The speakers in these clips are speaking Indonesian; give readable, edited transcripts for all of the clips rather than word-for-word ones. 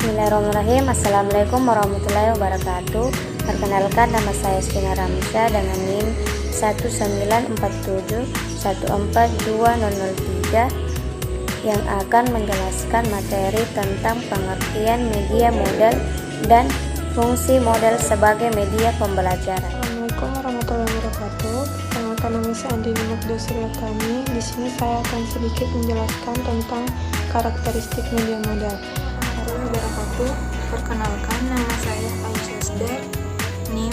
Bismillahirrahmanirrahim. Assalamualaikum warahmatullahi wabarakatuh. Perkenalkan, nama saya Stina Ramsya dengan NIM 194714203 yang akan menjelaskan materi tentang pengertian media model dan fungsi model sebagai media pembelajaran. Assalamualaikum warahmatullahi wabarakatuh. Perkenalkan, nama saya Andini Nurdusuryatani. Di sini saya akan sedikit menjelaskan tentang karakteristik media model. Perkenalkan, nama saya Aisyah Asdar, NIM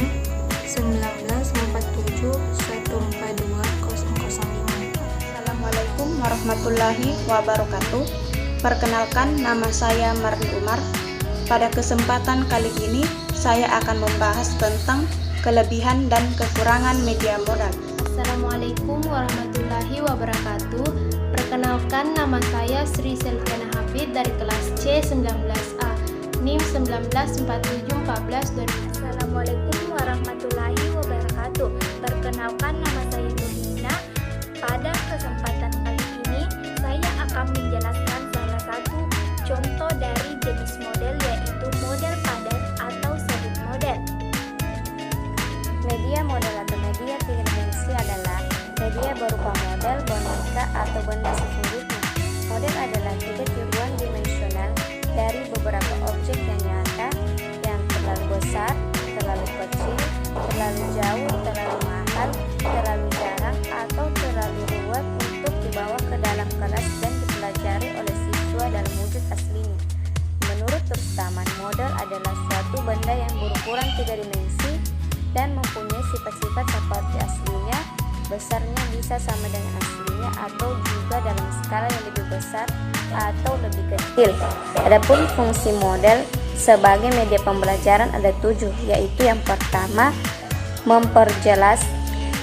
19421420005. Assalamualaikum warahmatullahi wabarakatuh. Perkenalkan, nama saya Marni Umar. Pada kesempatan kali ini saya akan membahas tentang kelebihan dan kekurangan media modal. Assalamualaikum warahmatullahi wabarakatuh. Perkenalkan, nama saya Sri Selviana Hafid dari kelas C19A, NIM 194714. Assalamualaikum warahmatullahi wabarakatuh. Perkenalkan, nama saya Nurina. Pada kesempatan kali ini saya akan menjelaskan salah satu contoh dari jenis model, yaitu model padat atau solid model. Media model atau media tiga dimensi adalah media berupa model, boneka, atau benda sesungguhnya. Model adalah tiga tiruan dimensional dari beberapa objek yang nyata, yang terlalu besar, terlalu kecil, terlalu jauh, terlalu mahal, terlalu jarang, atau terlalu ruwet untuk dibawa ke dalam kelas dan dipelajari oleh siswa dalam wujud aslinya. Menurut Rustaman, model adalah suatu benda yang berukuran tiga dimensi dan mempunyai sifat-sifat seperti aslinya. Besarnya bisa sama dengan aslinya atau juga dalam skala yang lebih besar atau lebih kecil. Adapun fungsi model sebagai media pembelajaran ada 7, yaitu yang pertama, memperjelas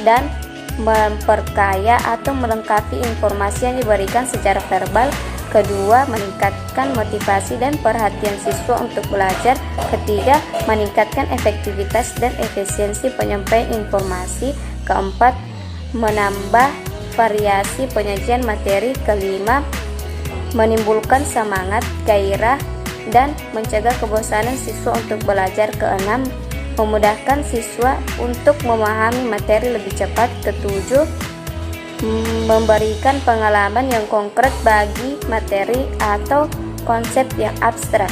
dan memperkaya atau melengkapi informasi yang diberikan secara verbal. Kedua, meningkatkan motivasi dan perhatian siswa untuk belajar. Ketiga, meningkatkan efektivitas dan efisiensi penyampaian informasi. Keempat, menambah variasi penyajian materi. Kelima, menimbulkan semangat, gairah, dan mencegah kebosanan siswa untuk belajar. Keenam, memudahkan siswa untuk memahami materi lebih cepat. Ketujuh, memberikan pengalaman yang konkret bagi materi atau konsep yang abstrak.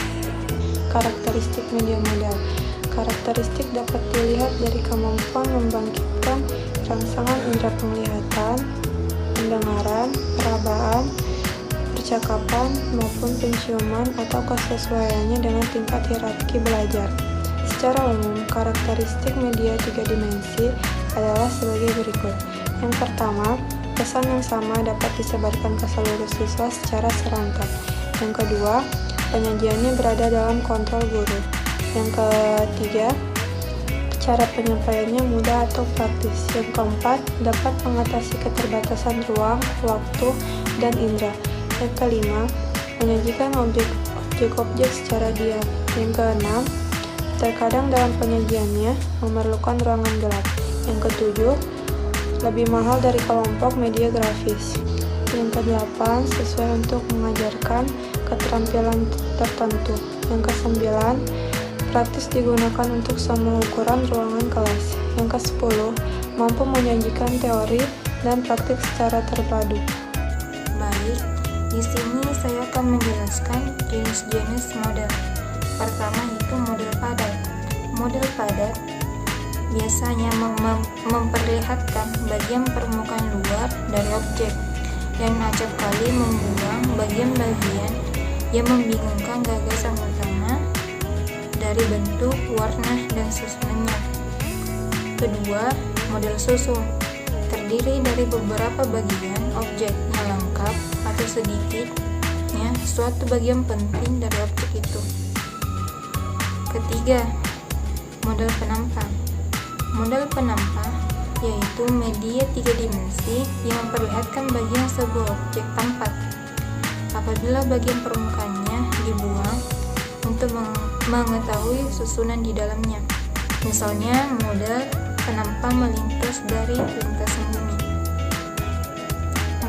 Karakteristik media model. Karakteristik dapat dilihat dari kemampuan membangkitkan rangsangan indera penglihatan, pendengaran, perabaan, percakapan, maupun penciuman atau kesesuaiannya dengan tingkat hierarki belajar. Secara umum, karakteristik media tiga dimensi adalah sebagai berikut. Yang pertama, pesan yang sama dapat disebarkan ke seluruh siswa secara serentak. Yang kedua, penyajiannya berada dalam kontrol guru. Yang ketiga, cara penyampaiannya mudah atau praktis. Yang keempat, dapat mengatasi keterbatasan ruang, waktu, dan indera. Yang kelima, menyajikan objek-objek secara diam. Yang keenam, terkadang dalam penyajiannya memerlukan ruangan gelap. Yang ketujuh, lebih mahal dari kelompok media grafis. Yang kedelapan, sesuai untuk mengajarkan keterampilan tertentu. Yang kesembilan, praktis digunakan untuk semua ukuran ruangan kelas. Yang kesepuluh, mampu menyajikan teori dan praktik secara terpadu. Baik, di sini saya akan menjelaskan jenis-jenis model. Pertama itu model padat. Model padat biasanya memperlihatkan bagian permukaan luar dari objek dan acap kali membuang bagian-bagian yang membingungkan gagasan utama dari bentuk, warna, dan susunannya. Kedua, model susun terdiri dari beberapa bagian objek yang lengkap atau sedikitnya suatu bagian penting dari objek itu. Ketiga, model penampang. Model penampang yaitu media tiga dimensi yang memperlihatkan bagian sebuah objek tampak apabila bagian permukaannya dibuang untuk mengetahui susunan di dalamnya. Misalnya, model penampang melintas dari lintasan bumi.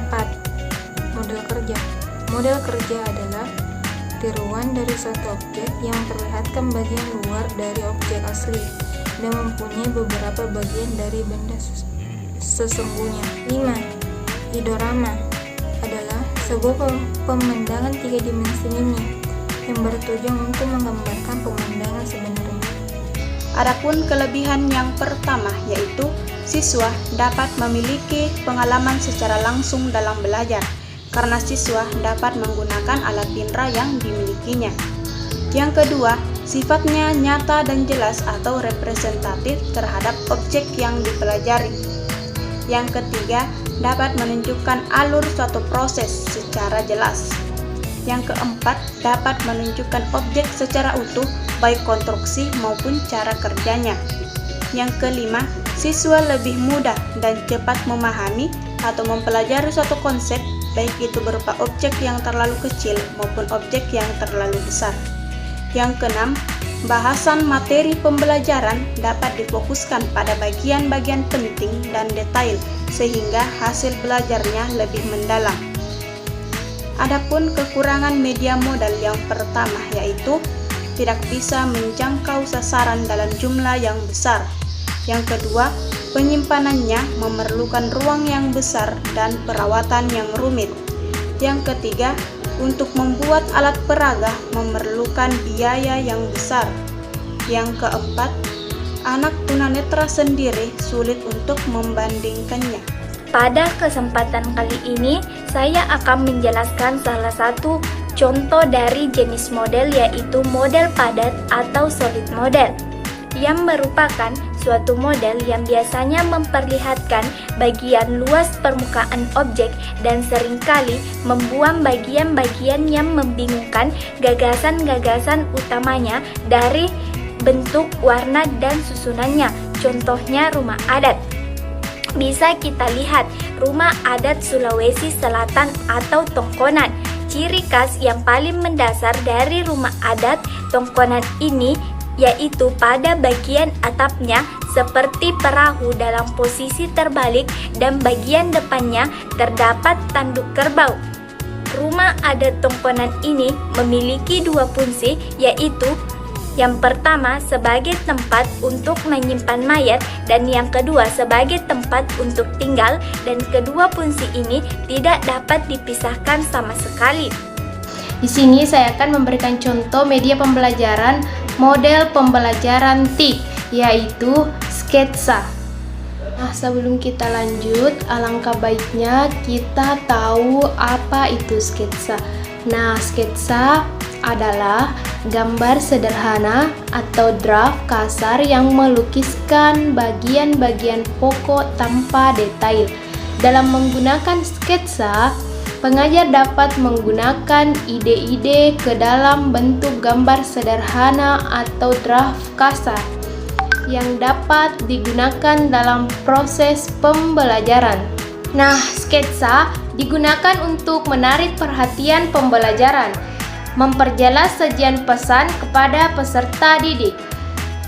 4. Model kerja. Model kerja adalah Tiruan dari suatu objek yang memperlihatkan bagian luar dari objek asli dan mempunyai beberapa bagian dari benda sesungguhnya. 5. Idorama adalah sebuah pemandangan 3 dimensi mini yang bertujuan untuk menggambarkan pemandangan sebenarnya. Adapun kelebihan yang pertama yaitu siswa dapat memiliki pengalaman secara langsung dalam belajar karena siswa dapat menggunakan alat indera yang dimilikinya. Yang kedua, sifatnya nyata dan jelas atau representatif terhadap objek yang dipelajari. Yang ketiga, dapat menunjukkan alur suatu proses secara jelas. Yang keempat, dapat menunjukkan objek secara utuh, baik konstruksi maupun cara kerjanya. Yang kelima, siswa lebih mudah dan cepat memahami atau mempelajari suatu konsep, baik itu berupa objek yang terlalu kecil maupun objek yang terlalu besar. Yang keenam, bahasan materi pembelajaran dapat difokuskan pada bagian-bagian penting dan detail sehingga hasil belajarnya lebih mendalam. Adapun kekurangan media modal yang pertama yaitu tidak bisa menjangkau sasaran dalam jumlah yang besar. Yang kedua, penyimpanannya memerlukan ruang yang besar dan perawatan yang rumit. Yang ketiga, untuk membuat alat peraga memerlukan biaya yang besar. Yang keempat, anak tunanetra sendiri sulit untuk membandingkannya. Pada kesempatan kali ini, saya akan menjelaskan salah satu contoh dari jenis model yaitu model padat atau solid model, yang merupakan suatu model yang biasanya memperlihatkan bagian luas permukaan objek dan seringkali membuang bagian-bagian yang membingungkan gagasan-gagasan utamanya dari bentuk, warna, dan susunannya. Contohnya rumah adat. Bisa kita lihat rumah adat Sulawesi Selatan atau tongkonan. Ciri khas yang paling mendasar dari rumah adat tongkonan ini yaitu pada bagian atapnya seperti perahu dalam posisi terbalik dan bagian depannya terdapat tanduk kerbau. Rumah adat tongkonan ini memiliki 2 fungsi, yaitu yang pertama sebagai tempat untuk menyimpan mayat dan yang kedua sebagai tempat untuk tinggal, dan kedua fungsi ini tidak dapat dipisahkan sama sekali. Di sini saya akan memberikan contoh media pembelajaran model pembelajaran TIK, yaitu sketsa. Nah, sebelum kita lanjut, alangkah baiknya kita tahu apa itu sketsa. Nah, sketsa adalah gambar sederhana atau draft kasar yang melukiskan bagian-bagian pokok tanpa detail. Dalam menggunakan sketsa, pengajar dapat menggunakan ide-ide ke dalam bentuk gambar sederhana atau draft kasar yang dapat digunakan dalam proses pembelajaran. Nah, sketsa digunakan untuk menarik perhatian pembelajaran, memperjelas sajian pesan kepada peserta didik,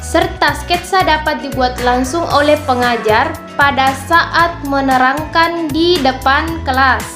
serta sketsa dapat dibuat langsung oleh pengajar pada saat menerangkan di depan kelas.